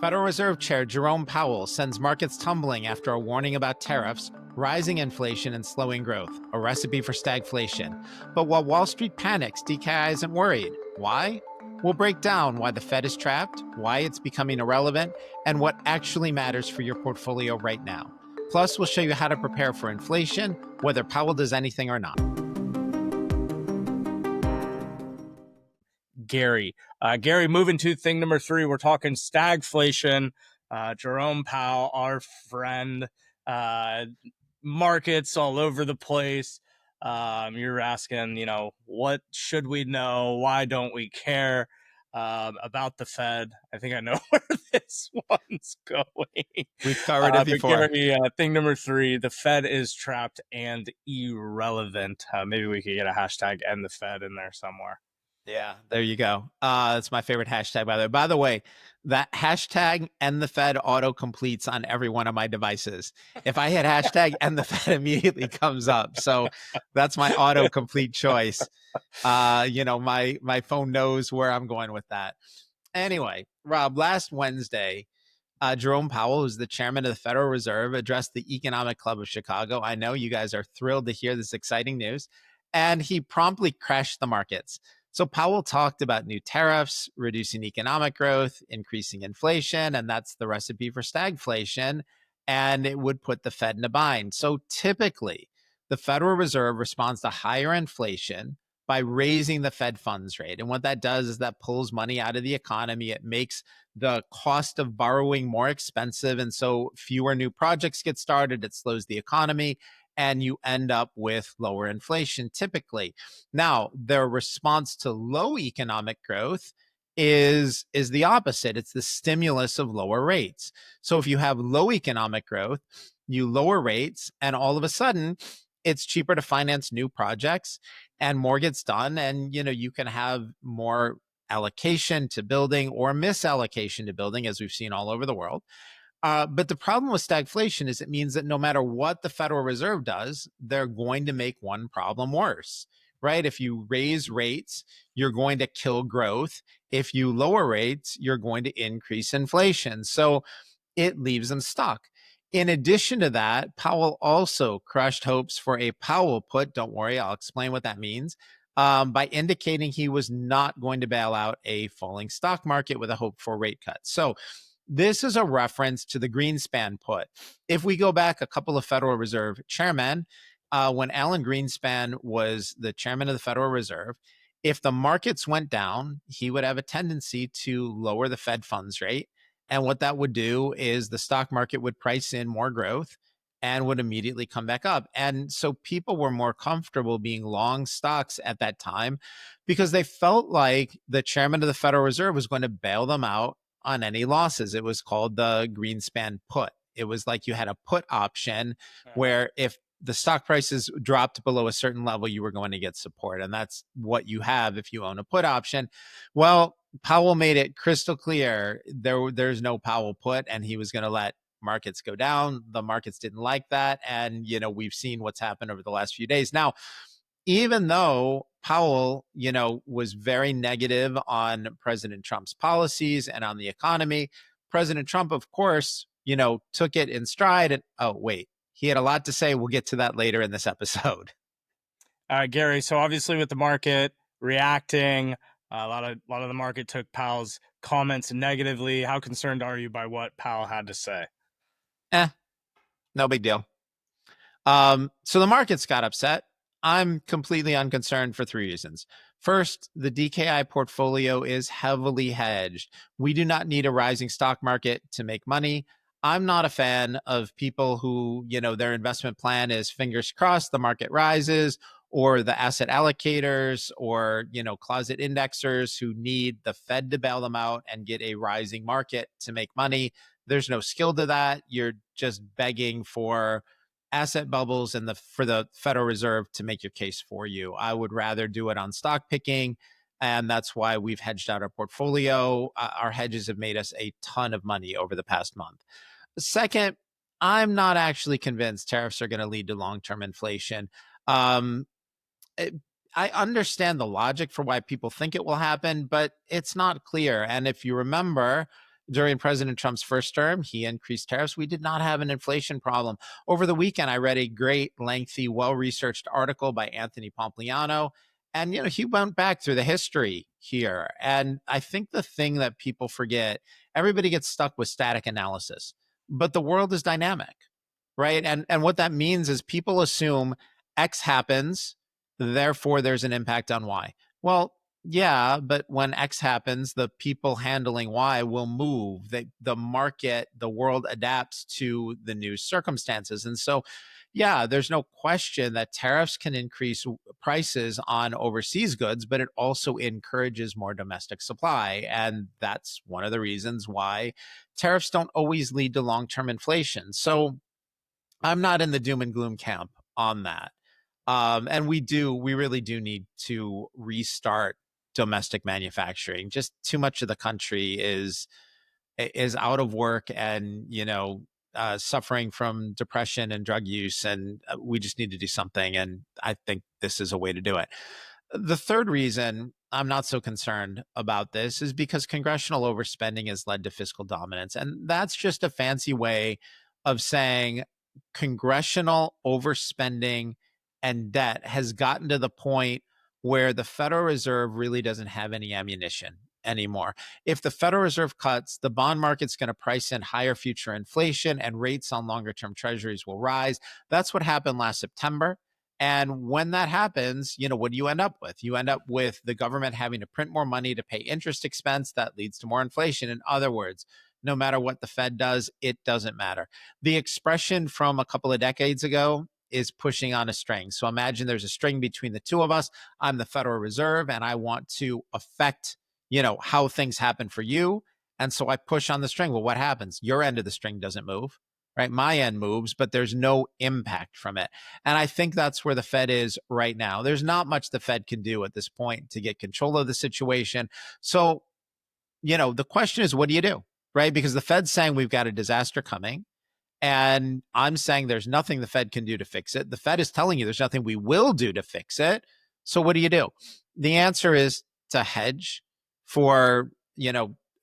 Federal Reserve Chair Jerome Powell sends markets tumbling after a warning about tariffs, rising inflation, and slowing growth, a recipe for stagflation. But while Wall Street panics, DKI isn't worried. Why? We'll break down why the Fed is trapped, why it's becoming irrelevant, and what actually matters for your portfolio right now. Plus, we'll show you how to prepare for inflation, whether Powell does anything or not. Gary. Gary, moving to thing number 3, we're talking stagflation. Jerome Powell, our friend, markets all over the place. You're asking, what should we know? Why don't we care about the Fed? I think I know where this one's going. We've covered it before. Gary, thing number 3, the Fed is trapped and irrelevant. Maybe we could get a hashtag "end the Fed" in there somewhere. Yeah, there you go. That's my favorite hashtag, by the way. By the way, that hashtag "end the Fed" auto completes on every one of my devices. If I hit hashtag "end the Fed," immediately comes up. So that's my auto complete choice. My phone knows where I'm going with that. Anyway, Rob, last Wednesday, Jerome Powell, who's the chairman of the Federal Reserve, addressed the Economic Club of Chicago. I know you guys are thrilled to hear this exciting news. And he promptly crashed the markets. So Powell talked about new tariffs, reducing economic growth, increasing inflation, and that's the recipe for stagflation, and it would put the Fed in a bind. So typically, the Federal Reserve responds to higher inflation by raising the Fed funds rate. And what that does is that pulls money out of the economy. It makes the cost of borrowing more expensive, and so fewer new projects get started. It slows the economy, and you end up with lower inflation typically. Now, their response to low economic growth is the opposite. It's the stimulus of lower rates. So if you have low economic growth, you lower rates, and all of a sudden, it's cheaper to finance new projects and more gets done. And, you can have more allocation to building or misallocation to building, as we've seen all over the world. But the problem with stagflation is it means that no matter what the Federal Reserve does, they're going to make one problem worse, right? If you raise rates, you're going to kill growth. If you lower rates, you're going to increase inflation. So it leaves them stuck. In addition to that, Powell also crushed hopes for a Powell put. Don't worry, I'll explain what that means. By indicating he was not going to bail out a falling stock market with a hope for rate cut. So this is a reference to the Greenspan put. If we go back a couple of Federal Reserve chairmen, when Alan Greenspan was the chairman of the Federal Reserve, if the markets went down, he would have a tendency to lower the Fed funds rate. And what that would do is the stock market would price in more growth and would immediately come back up. And so people were more comfortable being long stocks at that time because they felt like the chairman of the Federal Reserve was going to bail them out on any losses. It was called the Greenspan put. It was like you had a put option where if the stock prices dropped below a certain level, you were going to get support. And that's what you have if you own a put option. Well, Powell made it crystal clear there's no Powell put, and he was going to let markets go down. The markets didn't like that. And, we've seen what's happened over the last few days. Now, even though Powell, was very negative on President Trump's policies and on the economy, President Trump, of course, took it in stride. And he had a lot to say. We'll get to that later in this episode. Gary, so obviously with the market reacting, a lot of the market took Powell's comments negatively. How concerned are you by what Powell had to say? No big deal. So the markets got upset. I'm completely unconcerned for 3 reasons. First, the DKI portfolio is heavily hedged. We do not need a rising stock market to make money. I'm not a fan of people who, their investment plan is fingers crossed the market rises, or the asset allocators, or, closet indexers who need the Fed to bail them out and get a rising market to make money. There's no skill to that. You're just begging for asset bubbles and for the Federal Reserve to make your case for you. I would rather do it on stock picking, and that's why we've hedged out our portfolio. Our hedges have made us a ton of money over the past month. Second, I'm not actually convinced tariffs are going to lead to long-term inflation. I understand the logic for why people think it will happen, but it's not clear. And if you remember, during President Trump's first term, he increased tariffs. We did not have an inflation problem. Over the weekend, I read a great, lengthy, well-researched article by Anthony Pompliano. And, he went back through the history here. And I think the thing that people forget, everybody gets stuck with static analysis, but the world is dynamic, right? And what that means is people assume X happens, therefore there's an impact on Y. Well, yeah, but when X happens, the people handling Y will move. The market, the world adapts to the new circumstances. And so, yeah, there's no question that tariffs can increase prices on overseas goods, but it also encourages more domestic supply. And that's one of the reasons why tariffs don't always lead to long-term inflation. So I'm not in the doom and gloom camp on that. And we really do need to restart domestic manufacturing. Just too much of the country is out of work and, suffering from depression and drug use. And we just need to do something. And I think this is a way to do it. The third reason I'm not so concerned about this is because congressional overspending has led to fiscal dominance. And that's just a fancy way of saying congressional overspending and debt has gotten to the point where the Federal Reserve really doesn't have any ammunition anymore. If the Federal Reserve cuts, the bond market's going to price in higher future inflation and rates on longer term treasuries will rise. That's what happened last September. And when that happens, what do you end up with? You end up with the government having to print more money to pay interest expense. That leads to more inflation. In other words, no matter what the Fed does, it doesn't matter. The expression from a couple of decades ago is pushing on a string. So imagine there's a string between the two of us. I'm the Federal Reserve and I want to affect, how things happen for you. And so I push on the string. Well, what happens? Your end of the string doesn't move, right? My end moves, but there's no impact from it. And I think that's where the Fed is right now. There's not much the Fed can do at this point to get control of the situation. So, the question is, what do you do, right? Because the Fed's saying we've got a disaster coming. And I'm saying there's nothing the Fed can do to fix it. The Fed is telling you there's nothing we will do to fix it. So what do? The answer is to hedge for,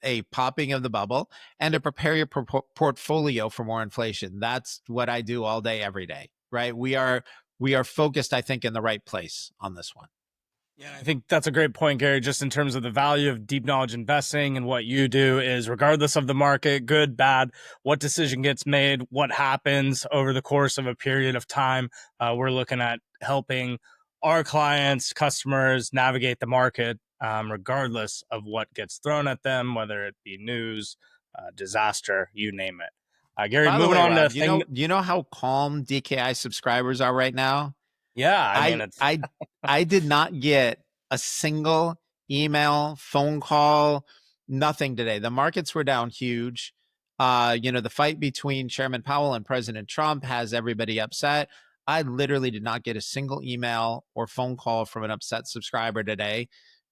a popping of the bubble and to prepare your portfolio for more inflation. That's what I do all day, every day, right? We are focused, I think, in the right place on this one. Yeah, I think that's a great point, Gary, just in terms of the value of deep knowledge investing. And what you do is, regardless of the market, good, bad, what decision gets made, what happens over the course of a period of time, we're looking at helping our clients, customers navigate the market, regardless of what gets thrown at them, whether it be news, disaster, you name it. Gary, By the moving way, on Rob, to you know how calm DKI subscribers are right now? yeah, I mean, it's I did not get a single email, phone call, nothing today. The markets were down huge. The fight between Chairman Powell and President Trump has everybody upset. I literally did not get a single email or phone call from an upset subscriber today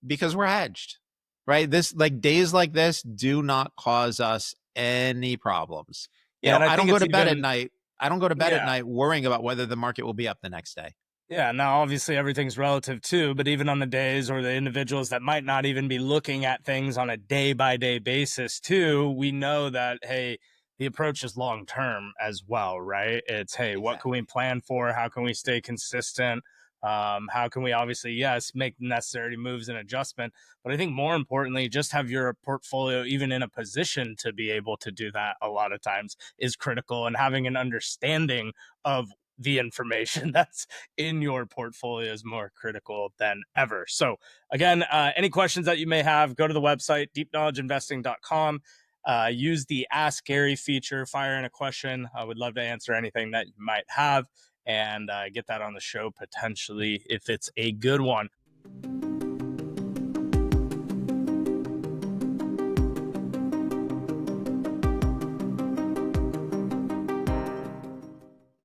because we're hedged, right? Days like this do not cause us any problems. yeah, and I I don't think go it's to bed at even night. I don't go to bed at yeah. night worrying about whether the market will be up the next day. Yeah, now obviously everything's relative too, but even on the days or the individuals that might not even be looking at things on a day by day basis too, we know that, hey, the approach is long term as well, right? It's, hey, what can we plan for? How can we stay consistent? How can we obviously, yes, make necessary moves and adjustment? But I think more importantly, just have your portfolio even in a position to be able to do that a lot of times is critical, and having an understanding of the information that's in your portfolio is more critical than ever. So again, any questions that you may have, go to the website, deepknowledgeinvesting.com. Use the Ask Gary feature, fire in a question. I would love to answer anything that you might have and get that on the show potentially if it's a good one.